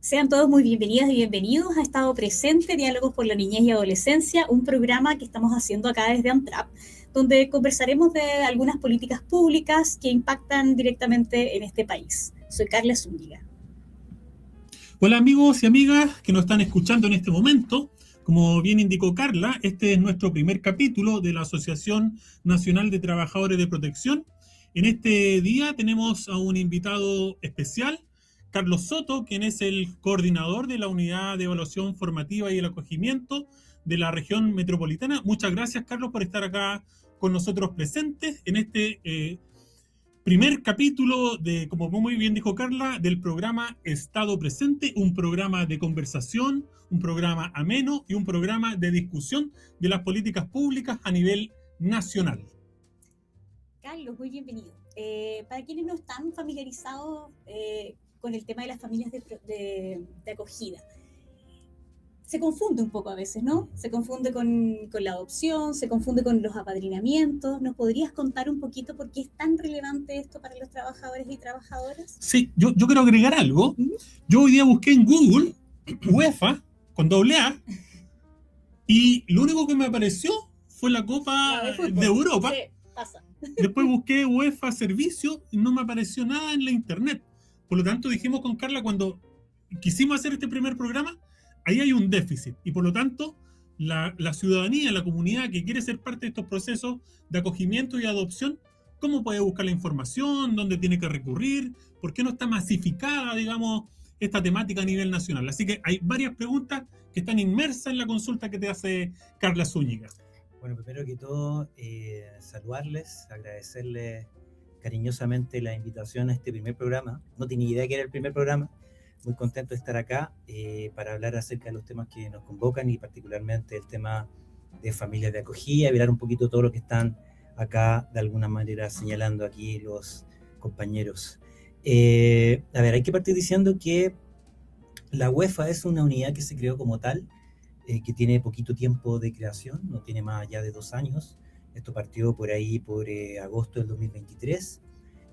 Sean todos muy bienvenidas y bienvenidos a Estado Presente, Diálogos por la Niñez y Adolescencia, un programa que estamos haciendo acá desde ANTRAP, donde conversaremos de algunas políticas públicas que impactan directamente en este país. Soy Carla Zúñiga. Hola amigos y amigas que nos están escuchando en este momento. Como bien indicó Carla, este es nuestro primer capítulo de la Asociación Nacional de Trabajadores de Protección. En este día tenemos a un invitado especial, Carlos Soto, quien es el coordinador de la Unidad de Evaluación Formativa y el Acogimiento de la región metropolitana. Muchas gracias, Carlos, por estar acá con nosotros presentes en este primer capítulo de, como muy bien dijo Carla, del programa Estado Presente, un programa de conversación, un programa ameno y un programa de discusión de las políticas públicas a nivel nacional. Carlos, muy bienvenido. Para quienes no están familiarizados con el tema de las familias de acogida, se confunde un poco a veces, ¿no? Se confunde con la adopción, se confunde con los apadrinamientos. ¿Nos podrías contar un poquito por qué es tan relevante esto para los trabajadores y trabajadoras? Sí, yo quiero agregar algo. Yo hoy día busqué en Google UEFA con doble A y lo único que me apareció fue la Copa de Europa. Sí, pasa. Después busqué UEFA Servicio y no me apareció nada en la internet. Por lo tanto, dijimos con Carla, cuando quisimos hacer este primer programa, ahí hay un déficit. Y por lo tanto, la ciudadanía, la comunidad que quiere ser parte de estos procesos de acogimiento y adopción, ¿cómo puede buscar la información? ¿Dónde tiene que recurrir? ¿Por qué no está masificada, digamos, esta temática a nivel nacional? Así que hay varias preguntas que están inmersas en la consulta que te hace Carla Zúñiga. Bueno, primero que todo, saludarles, agradecerles cariñosamente la invitación a este primer programa. No tenía idea que era el primer programa. Muy contento de estar acá para hablar acerca de los temas que nos convocan y particularmente el tema de familias de acogida, mirar un poquito todo lo que están acá de alguna manera señalando aquí los compañeros. A ver, hay que partir diciendo que la UEFA es una unidad que se creó como tal, que tiene poquito tiempo de creación, no tiene más allá de 2 años. Esto partió por ahí por agosto del 2023,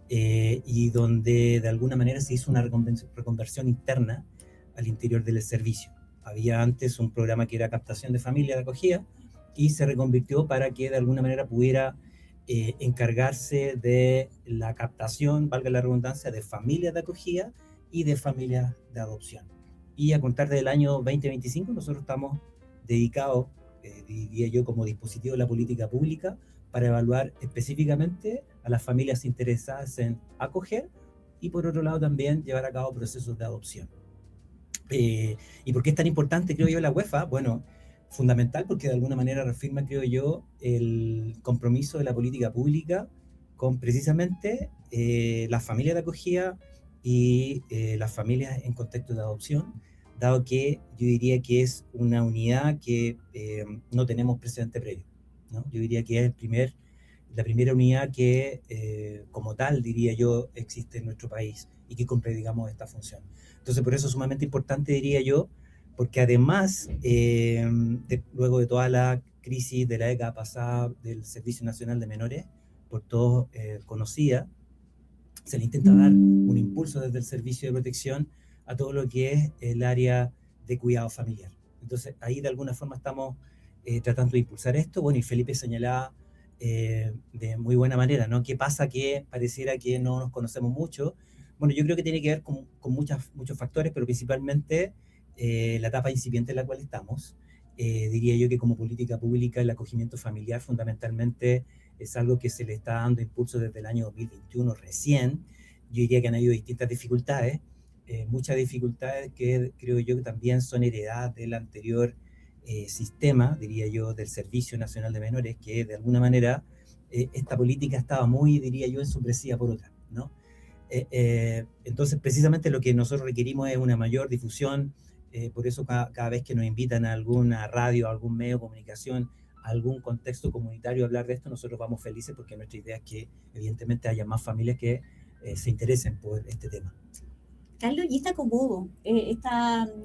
y donde de alguna manera se hizo una reconversión interna al interior del servicio. Había antes un programa que era captación de familia de acogida y se reconvirtió para que de alguna manera pudiera encargarse de la captación, valga la redundancia, de familias de acogida y de familias de adopción. Y a contar del año 2025 nosotros estamos dedicados, diría yo, como dispositivo de la política pública para evaluar específicamente a las familias interesadas en acoger y por otro lado también llevar a cabo procesos de adopción. ¿Y por qué es tan importante, creo yo, la UEFA? Bueno, fundamental porque de alguna manera reafirma, creo yo, el compromiso de la política pública con precisamente las familias de acogida y las familias en contexto de adopción, dado que yo diría que es una unidad que no tenemos precedente previo, ¿no? Yo diría que es la primera unidad que, como tal, diría yo, existe en nuestro país y que cumple, digamos, esta función. Entonces, por eso es sumamente importante, diría yo, porque además, luego de toda la crisis de la década pasada del Servicio Nacional de Menores, por todos conocida, se le intenta dar un impulso desde el Servicio de Protección a todo lo que es el área de cuidado familiar. Entonces, ahí de alguna forma estamos tratando de impulsar esto. Bueno, y Felipe señalaba de muy buena manera, ¿no? ¿Qué pasa? Que pareciera que no nos conocemos mucho. Bueno, yo creo que tiene que ver con muchos factores, pero principalmente la etapa incipiente en la cual estamos. Diría yo que como política pública el acogimiento familiar fundamentalmente es algo que se le está dando impulso desde el año 2021 recién. Yo diría que han habido distintas dificultades, muchas dificultades que creo yo que también son heredadas del anterior sistema, diría yo, del Servicio Nacional de Menores, que de alguna manera esta política estaba muy, diría yo, ensombrecida por otra, ¿no? Entonces, precisamente lo que nosotros requerimos es una mayor difusión. Por eso cada vez que nos invitan a alguna radio, a algún medio de comunicación, a algún contexto comunitario a hablar de esto, nosotros vamos felices porque nuestra idea es que evidentemente haya más familias que se interesen por este tema. Carlos, y está Comodo,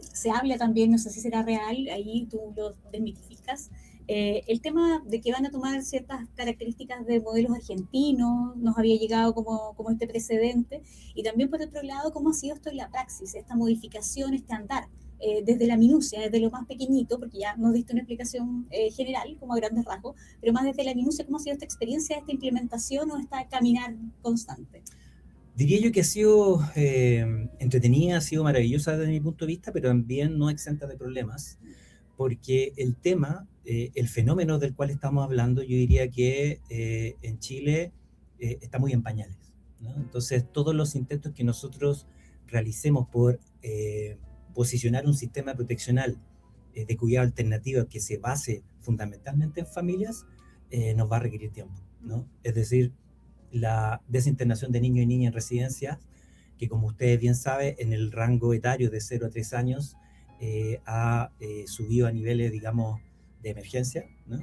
se habla también, no sé si será real, ahí tú lo desmitificas, el tema de que van a tomar ciertas características de modelos argentinos, nos había llegado como este precedente, y también por otro lado, cómo ha sido esto en la praxis, esta modificación, este andar, desde la minucia, desde lo más pequeñito, porque ya nos diste una explicación general, como a grandes rasgos, pero más desde la minucia, cómo ha sido esta experiencia, esta implementación o esta caminar constante. Diría yo que ha sido entretenida, ha sido maravillosa desde mi punto de vista, pero también no exenta de problemas, porque el tema, el fenómeno del cual estamos hablando, yo diría que en Chile está muy en pañales, ¿no? Entonces, todos los intentos que nosotros realicemos por posicionar un sistema proteccional de cuidado alternativo que se base fundamentalmente en familias, nos va a requerir tiempo, ¿no? Es decir, la desinternación de niños y niñas en residencias, que como ustedes bien saben, en el rango etario de 0 a 3 años ha subido a niveles, digamos, de emergencia, ¿no?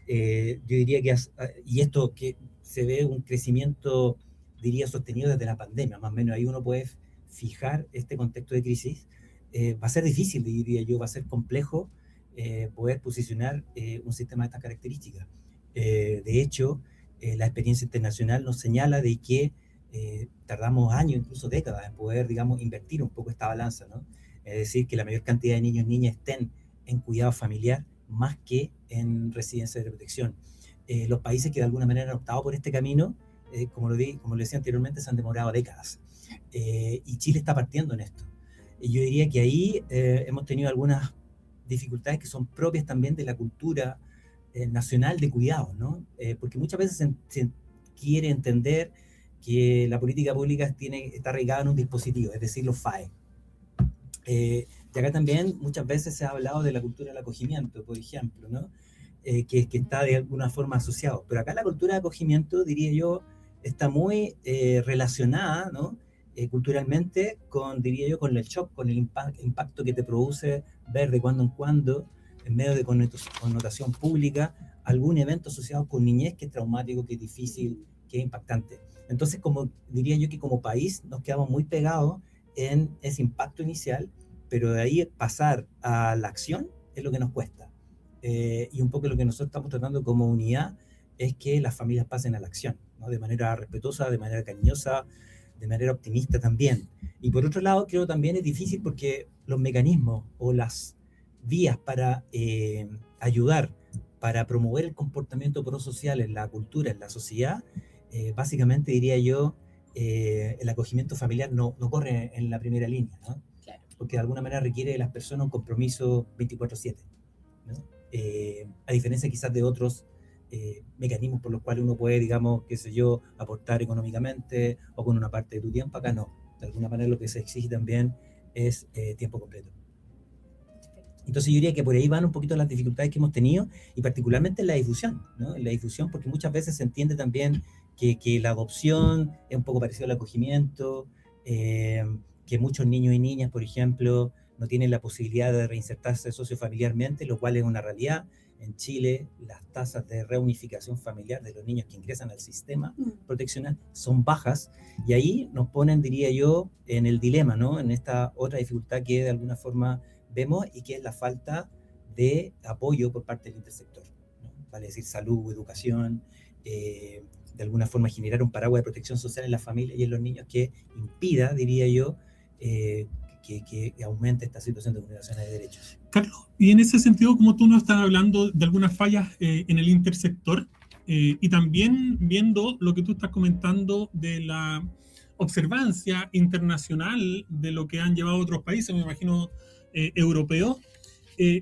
Yo diría que, y esto que se ve un crecimiento, diría, sostenido desde la pandemia, más o menos ahí uno puede fijar este contexto de crisis, va a ser difícil, diría yo, va a ser complejo poder posicionar un sistema de estas características. De hecho, la experiencia internacional nos señala de que tardamos años, incluso décadas, en poder, digamos, invertir un poco esta balanza, ¿no? Es decir, que la mayor cantidad de niños y niñas estén en cuidado familiar más que en residencias de protección. Los países que de alguna manera han optado por este camino, como lo decía anteriormente, se han demorado décadas. Y Chile está partiendo en esto. Y yo diría que ahí hemos tenido algunas dificultades que son propias también de la cultura nacional de cuidado, ¿no? Porque muchas veces se quiere entender que la política pública está arraigada en un dispositivo, es decir, los FAE. Y acá también muchas veces se ha hablado de la cultura del acogimiento, por ejemplo, ¿no? Que está de alguna forma asociado. Pero acá la cultura de acogimiento, diría yo, está muy relacionada, ¿no? Culturalmente diría yo, con el shock, con el impacto que te produce ver de cuando en cuando, en medio de connotación pública, algún evento asociado con niñez que es traumático, que es difícil, que es impactante. Entonces, diría yo que como país nos quedamos muy pegados en ese impacto inicial, pero de ahí pasar a la acción es lo que nos cuesta. Y un poco lo que nosotros estamos tratando como unidad es que las familias pasen a la acción, ¿no? De manera respetuosa, de manera cariñosa, de manera optimista también. Y por otro lado, creo también es difícil porque los mecanismos o las vías para ayudar, para promover el comportamiento prosocial en la cultura, en la sociedad, básicamente diría yo, el acogimiento familiar no corre en la primera línea, ¿no? Claro. Porque de alguna manera requiere de las personas un compromiso 24/7, ¿no? A diferencia quizás de otros mecanismos por los cuales uno puede, digamos, qué sé yo, aportar económicamente o con una parte de tu tiempo. Acá no. De alguna manera lo que se exige también es tiempo completo. Entonces yo diría que por ahí van un poquito las dificultades que hemos tenido, y particularmente en la difusión, ¿no? En la difusión, porque muchas veces se entiende también que la adopción es un poco parecido al acogimiento, que muchos niños y niñas, por ejemplo, no tienen la posibilidad de reinsertarse sociofamiliarmente, lo cual es una realidad. En Chile, las tasas de reunificación familiar de los niños que ingresan al sistema proteccional son bajas, y ahí nos ponen, diría yo, en el dilema, ¿no? En esta otra dificultad que de alguna forma vemos, y que es la falta de apoyo por parte del intersector, ¿no? Vale decir, salud, educación, de alguna forma generar un paraguas de protección social en la familia y en los niños que impida, diría yo, que aumente esta situación de vulneración de derechos. Carlos, y en ese sentido, como tú nos estás hablando de algunas fallas en el intersector, y también viendo lo que tú estás comentando de la observancia internacional de lo que han llevado otros países, me imagino europeos,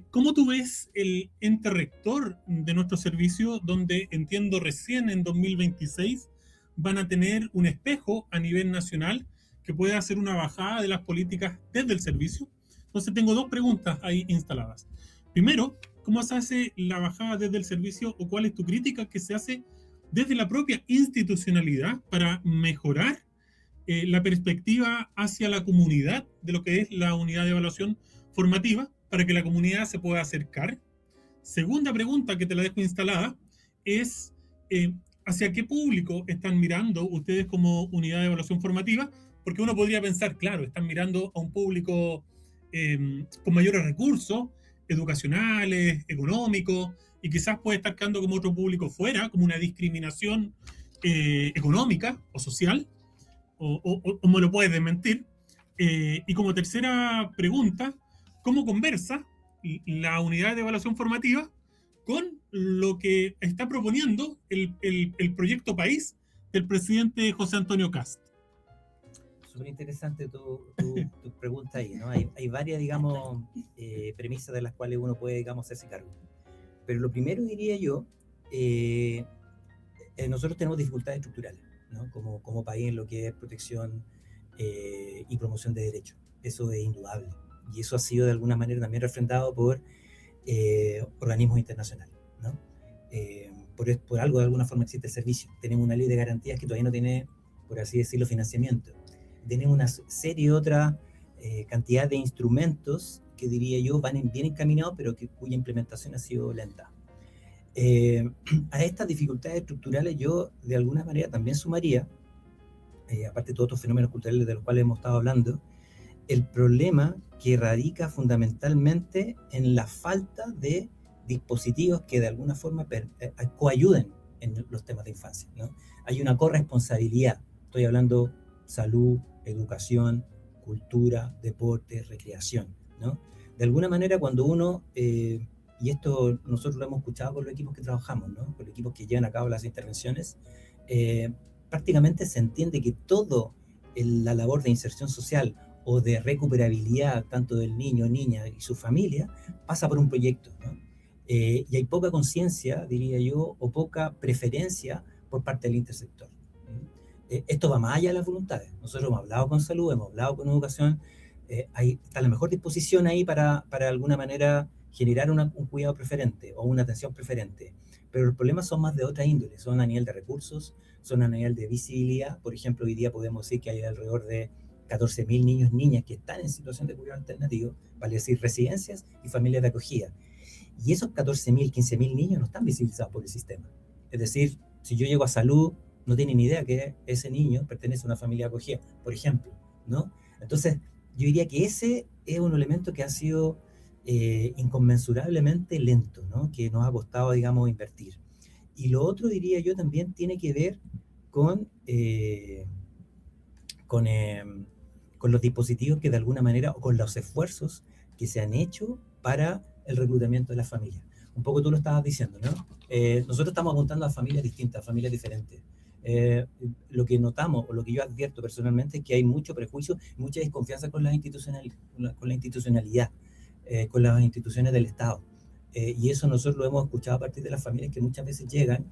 ¿cómo tú ves el ente rector de nuestro servicio, donde entiendo recién en 2026 van a tener un espejo a nivel nacional que puede hacer una bajada de las políticas desde el servicio? Entonces tengo dos preguntas ahí instaladas. Primero, ¿cómo se hace la bajada desde el servicio, o cuál es tu crítica que se hace desde la propia institucionalidad para mejorar la perspectiva hacia la comunidad de lo que es la unidad de evaluación formativa, para que la comunidad se pueda acercar? Segunda pregunta, que te la dejo instalada, es ¿hacia qué público están mirando ustedes como unidad de evaluación formativa porque uno podría pensar, claro, están mirando a un público con mayores recursos educacionales, económicos, y quizás puede estar quedando como otro público fuera, como una discriminación económica o social, o me lo puedes desmentir. Y como tercera pregunta, ¿cómo conversa la unidad de evaluación formativa con lo que está proponiendo el proyecto país del presidente José Antonio Kast? Súper interesante tu pregunta ahí, ¿no? Hay varias, digamos, premisas de las cuales uno puede, digamos, hacerse cargo. Pero lo primero diría yo, nosotros tenemos dificultades estructurales, ¿no? Como país en lo que es protección y promoción de derechos. Eso es indudable. Y eso ha sido de alguna manera también refrendado por organismos internacionales, ¿no? Por algo, de alguna forma, existe el servicio. Tenemos una ley de garantías que todavía no tiene, por así decirlo, financiamiento. Tenemos una serie de otra cantidad de instrumentos que diría yo van bien encaminados, pero cuya implementación ha sido lenta. A estas dificultades estructurales yo de alguna manera también sumaría, aparte de todos estos fenómenos culturales de los cuales hemos estado hablando, el problema que radica fundamentalmente en la falta de dispositivos que de alguna forma coayuden en los temas de infancia, ¿no? Hay una corresponsabilidad, estoy hablando salud, educación, cultura, deporte, recreación, ¿no? De alguna manera cuando uno, y esto nosotros lo hemos escuchado con los equipos que trabajamos, ¿no? Con los equipos que llevan a cabo las intervenciones, prácticamente se entiende que toda la labor de inserción social o de recuperabilidad tanto del niño, niña y su familia pasa por un proyecto, ¿no? Y hay poca conciencia, diría yo, o poca preferencia por parte del intersector. Esto va más allá de las voluntades. Nosotros hemos hablado con salud, hemos hablado con educación, está la mejor disposición ahí para de alguna manera generar un cuidado preferente o una atención preferente. Pero los problemas son más de otra índole, son a nivel de recursos, son a nivel de visibilidad. Por ejemplo, hoy día podemos decir que hay alrededor de 14.000 niños y niñas que están en situación de cuidado alternativo, vale decir residencias y familias de acogida. Y esos 14.000, 15.000 niños no están visibilizados por el sistema. Es decir, si yo llego a salud, no tienen ni idea que ese niño pertenece a una familia de acogida, por ejemplo, ¿no? Entonces, yo diría que ese es un elemento que ha sido inconmensurablemente lento, ¿no? Que nos ha costado, digamos, invertir. Y lo otro, diría yo, también tiene que ver con los dispositivos que de alguna manera, o con los esfuerzos que se han hecho para el reclutamiento de las familias. Un poco tú lo estabas diciendo, ¿no? Nosotros estamos apuntando a familias distintas, a familias diferentes. Lo que notamos, o lo que yo advierto personalmente, es que hay mucho prejuicio, mucha desconfianza con la institucionalidad, con las instituciones del Estado. Y eso nosotros lo hemos escuchado a partir de las familias que muchas veces llegan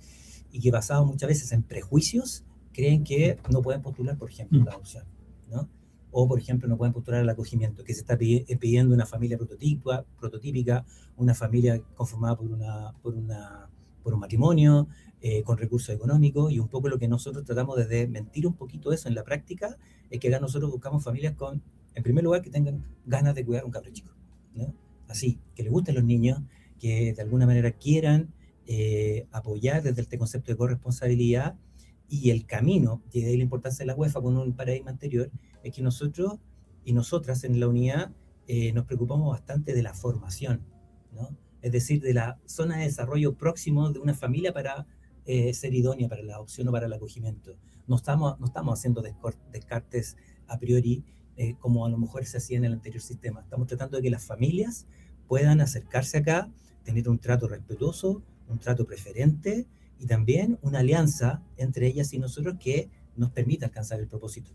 y que basados muchas veces en prejuicios, creen que no pueden postular, por ejemplo, la adopción, ¿no? O, por ejemplo, no pueden postular al acogimiento, que se está pidiendo una familia prototípica, una familia conformada por un matrimonio, con recursos económicos, y un poco lo que nosotros tratamos de desmentir un poquito eso en la práctica, es que acá nosotros buscamos familias con, en primer lugar, que tengan ganas de cuidar a un cabro chico, ¿no? Así, que les gusten los niños, que de alguna manera quieran apoyar desde este concepto de corresponsabilidad. Y el camino, y de ahí la importancia de la UEFA con un paradigma anterior, es que nosotros y nosotras en la unidad nos preocupamos bastante de la formación, ¿no? Es decir, de la zona de desarrollo próximo de una familia para ser idónea para la adopción o para el acogimiento. No estamos haciendo descartes a priori como a lo mejor se hacía en el anterior sistema. Estamos tratando de que las familias puedan acercarse acá, tener un trato respetuoso, un trato preferente, y también una alianza entre ellas y nosotros que nos permita alcanzar el propósito.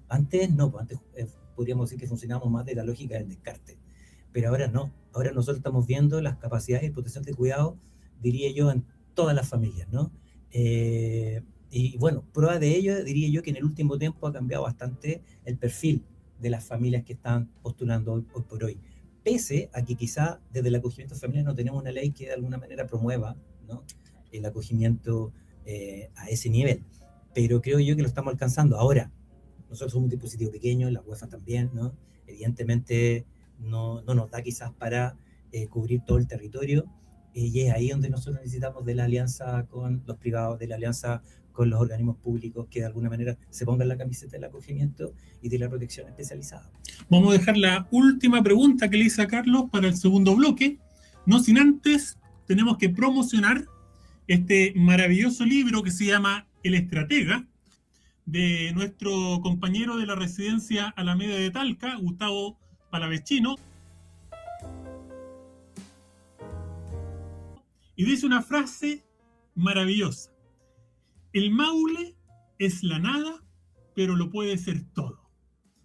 Antes no, pues antes podríamos decir que funcionábamos más de la lógica del descarte, pero ahora no. Ahora nosotros estamos viendo las capacidades y potencial de cuidado, diría yo, en todas las familias, ¿no? Y bueno, prueba de ello, diría yo, que en el último tiempo ha cambiado bastante el perfil de las familias que están postulando hoy por hoy. Pese a que quizá desde el acogimiento familiar no tenemos una ley que de alguna manera promueva, ¿no?, el acogimiento a ese nivel, pero creo yo que lo estamos alcanzando. Ahora, nosotros somos un dispositivo pequeño, la UEFA también, ¿no? Evidentemente no nos da quizás para cubrir todo el territorio, y es ahí donde nosotros necesitamos de la alianza con los privados, de la alianza con los organismos públicos que de alguna manera se pongan la camiseta del acogimiento y de la protección especializada. Vamos a dejar la última pregunta que le hice a Carlos para el segundo bloque. No sin antes, tenemos que promocionar este maravilloso libro que se llama El Estratega, de nuestro compañero de la residencia Alameda de Talca, Gustavo Palavecino. Y dice una frase maravillosa: el Maule es la nada, pero lo puede ser todo.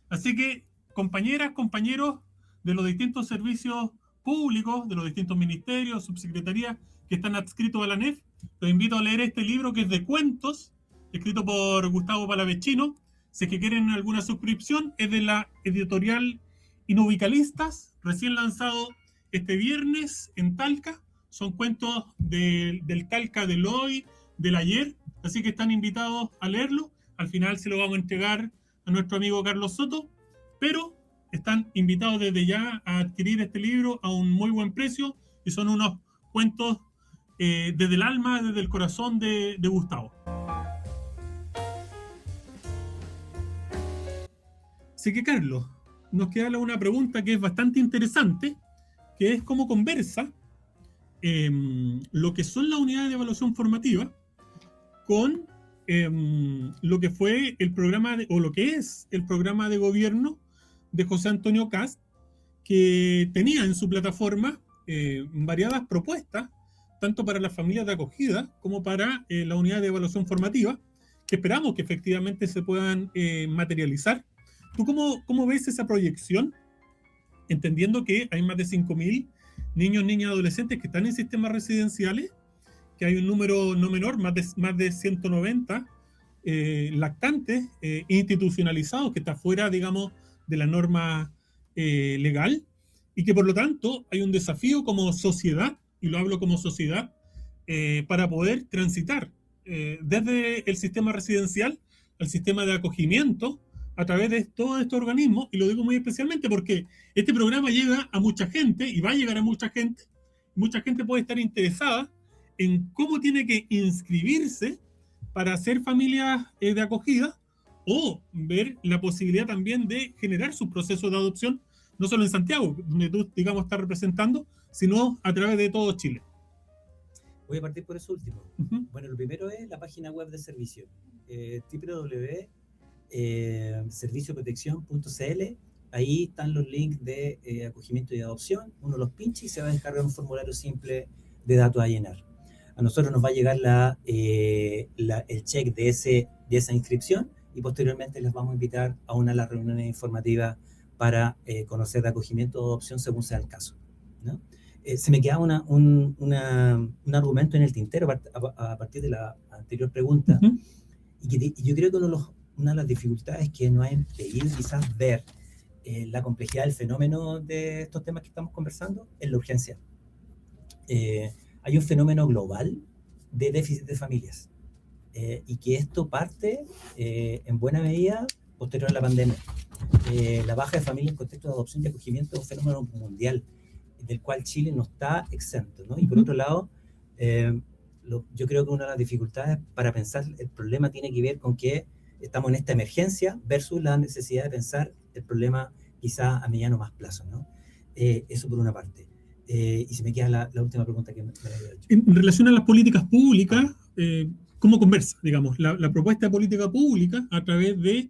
Así que, compañeras, compañeros de los distintos servicios públicos, de los distintos ministerios, subsecretarías que están adscritos a la ANEF, los invito a leer este libro que es de cuentos, escrito por Gustavo Palavecino. Si es que quieren alguna suscripción, es de la editorial Inubicalistas, recién lanzado este viernes en Talca. Son cuentos del Talca del hoy, del ayer, así que están invitados a leerlo. Al final se lo vamos a entregar a nuestro amigo Carlos Soto, pero están invitados desde ya a adquirir este libro a un muy buen precio, y son unos cuentos desde el alma, desde el corazón de Gustavo. Así que, Carlos, nos queda una pregunta que es bastante interesante, que es cómo conversa lo que son las unidades de evaluación formativa con lo que fue el programa, o lo que es el programa de gobierno de José Antonio Kast, que tenía en su plataforma variadas propuestas, tanto para las familias de acogida como para la unidad de evaluación formativa, que esperamos que efectivamente se puedan materializar. ¿Tú cómo ves esa proyección? Entendiendo que hay más de 5.000 niños, niñas, adolescentes que están en sistemas residenciales, que hay un número no menor, más de 190 lactantes institucionalizados, que está fuera, digamos, de la norma legal, y que por lo tanto hay un desafío como sociedad, y lo hablo como sociedad, para poder transitar desde el sistema residencial al sistema de acogimiento a través de todos estos organismos. Y lo digo muy especialmente porque este programa llega a mucha gente y va a llegar a mucha gente. Mucha gente puede estar interesada en cómo tiene que inscribirse para hacer familias de acogida, o ver la posibilidad también de generar sus procesos de adopción, no solo en Santiago, donde tú, digamos, estás representando, sino a través de todo Chile. Voy a partir por eso último. Bueno, lo primero es la página web del servicio, www.servicioprotección.cl. Ahí están los links de acogimiento y adopción. Uno los pincha y se va a descargar un formulario simple de datos a llenar. A nosotros nos va a llegar el check de esa inscripción, y posteriormente les vamos a invitar a una de las reuniones informativas para conocer de acogimiento o adopción según sea el caso, ¿no? Se me quedaba un argumento en el tintero a partir de la anterior pregunta, y yo creo que una de las dificultades que nos ha impedido quizás ver la complejidad del fenómeno de estos temas que estamos conversando es la urgencia. Hay un fenómeno global de déficit de familias, y que esto parte en buena medida posterior a la pandemia. La baja de familias en contexto de adopción y acogimiento es un fenómeno mundial del cual Chile no está exento, ¿no? Y por otro lado, yo creo que una de las dificultades para pensar el problema tiene que ver con que estamos en esta emergencia versus la necesidad de pensar el problema quizá a mediano más plazo, ¿no? Eso por una parte. Y se me queda la última pregunta que me había hecho. En relación a las políticas públicas, ¿cómo conversa, digamos, la propuesta de política pública a través de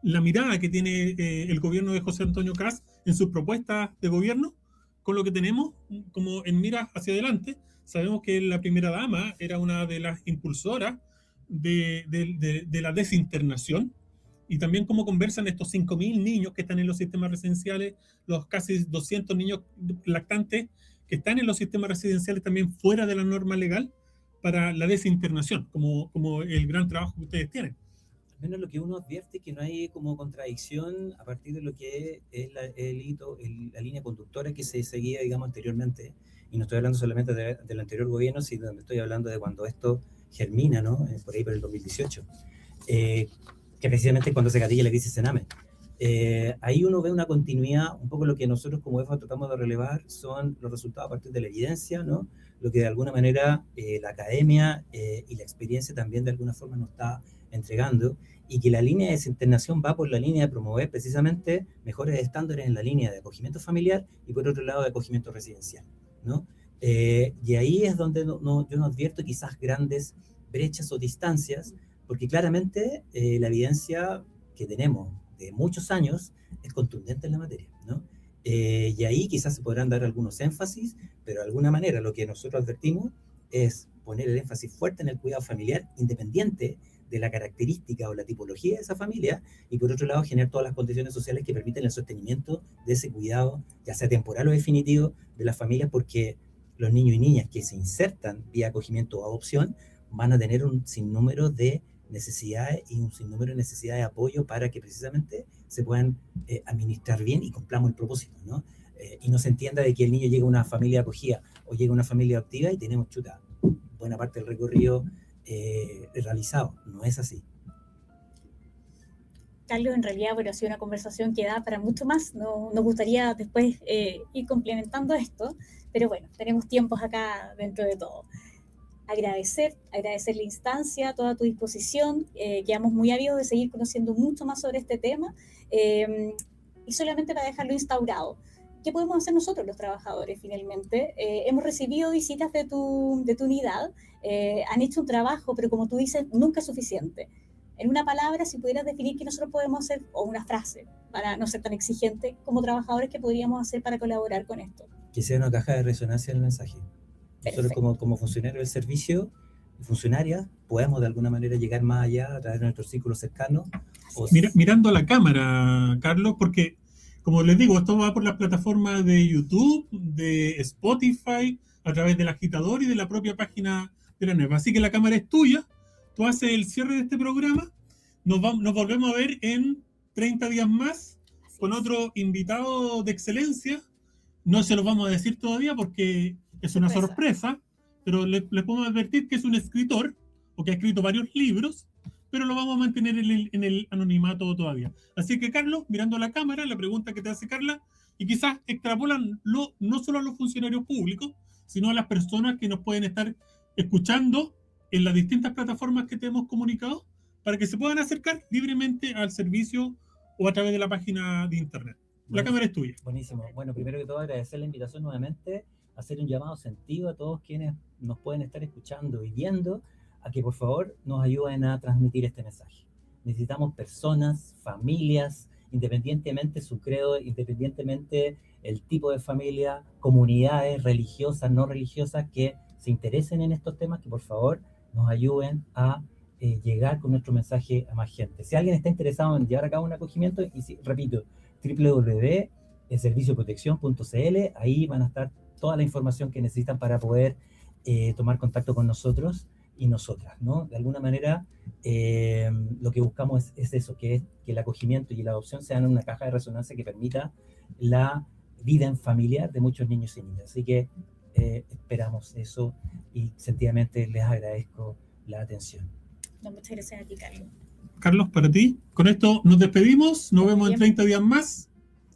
la mirada que tiene el gobierno de José Antonio Kast en sus propuestas de gobierno, con lo que tenemos como en miras hacia adelante? Sabemos que la primera dama era una de las impulsoras de la desinternación, y también cómo conversan estos 5.000 niños que están en los sistemas residenciales, los casi 200 niños lactantes que están en los sistemas residenciales también fuera de la norma legal, para la desinternación, como el gran trabajo que ustedes tienen. Al menos lo que uno advierte es que no hay como contradicción a partir de lo que es la línea conductora que se seguía, digamos, anteriormente. Y no estoy hablando solamente del anterior gobierno, sino que estoy hablando de cuando esto germina, ¿no? Por ahí por el 2018. Que precisamente cuando se gatilla la crisis Sename. Ahí uno ve una continuidad, un poco lo que nosotros como EFA tratamos de relevar son los resultados a partir de la evidencia, ¿no? Lo que de alguna manera la academia y la experiencia también de alguna forma nos está entregando, y que la línea de desinternación va por la línea de promover precisamente mejores estándares en la línea de acogimiento familiar y por otro lado de acogimiento residencial, ¿no? Y ahí es donde yo no advierto quizás grandes brechas o distancias, porque claramente la evidencia que tenemos de muchos años es contundente en la materia, ¿no? Y ahí quizás se podrán dar algunos énfasis, pero de alguna manera lo que nosotros advertimos es poner el énfasis fuerte en el cuidado familiar, independiente de la característica o la tipología de esa familia, y por otro lado generar todas las condiciones sociales que permiten el sostenimiento de ese cuidado, ya sea temporal o definitivo, de las familias, porque los niños y niñas que se insertan vía acogimiento o adopción van a tener un sinnúmero de necesidades y un sinnúmero de necesidades de apoyo para que precisamente se puedan administrar bien y cumplamos el propósito, ¿no? Y no se entienda de que el niño llegue a una familia acogida o llegue a una familia adoptiva y tenemos buena parte del recorrido realizado. No es así. Carlos, en realidad, bueno, ha sido una conversación que da para mucho más. Nos gustaría después ir complementando esto, pero bueno, tenemos tiempos acá dentro de todo. Agradecer la instancia, toda tu disposición. Quedamos muy ávidos de seguir conociendo mucho más sobre este tema. Y solamente para dejarlo instaurado, ¿qué podemos hacer nosotros los trabajadores finalmente? Hemos recibido visitas de tu unidad, han hecho un trabajo, pero como tú dices, nunca es suficiente. En una palabra, si pudieras definir qué nosotros podemos hacer, o una frase, para no ser tan exigente, como trabajadores, ¿qué podríamos hacer para colaborar con esto? Que sea una caja de resonancia en el mensaje. Nosotros como funcionarios del servicio, funcionarias, podemos de alguna manera llegar más allá a través de nuestros círculos cercanos. Mirando a la cámara, Carlos, porque, como les digo, esto va por las plataformas de YouTube, de Spotify, a través del agitador y de la propia página de la NEP. Así que la cámara es tuya, tú haces el cierre de este programa, nos volvemos a ver en 30 días más con otro invitado de excelencia. No se los vamos a decir todavía porque es una sorpresa, pero les podemos advertir que es un escritor o que ha escrito varios libros, pero lo vamos a mantener en el anonimato todavía. Así que, Carlos, mirando a la cámara, la pregunta que te hace Carla, y quizás extrapolan no solo a los funcionarios públicos, sino a las personas que nos pueden estar escuchando en las distintas plataformas que te hemos comunicado, para que se puedan acercar libremente al servicio o a través de la página de internet. La cámara es tuya. Buenísimo. Bueno, primero que todo agradecer la invitación nuevamente, hacer un llamado sentido a todos quienes nos pueden estar escuchando y viendo, a que por favor nos ayuden a transmitir este mensaje. Necesitamos personas, familias, independientemente su credo, independientemente el tipo de familia, comunidades religiosas, no religiosas, que se interesen en estos temas, que por favor nos ayuden a llegar con nuestro mensaje a más gente. Si alguien está interesado en llevar a cabo un acogimiento, y repito, www.servicioprotección.cl, ahí van a estar toda la información que necesitan para poder tomar contacto con nosotros y nosotras, ¿no? De alguna manera, lo que buscamos es eso, que es que el acogimiento y la adopción sean una caja de resonancia que permita la vida en familiar de muchos niños y niñas. Así que esperamos eso y sentidamente les agradezco la atención. No, muchas gracias a ti, Carlos. Carlos, para ti. Con esto nos despedimos. Nos vemos en 30 días más.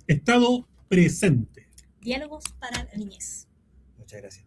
Estado presente. Diálogos para la niñez. Muchas gracias.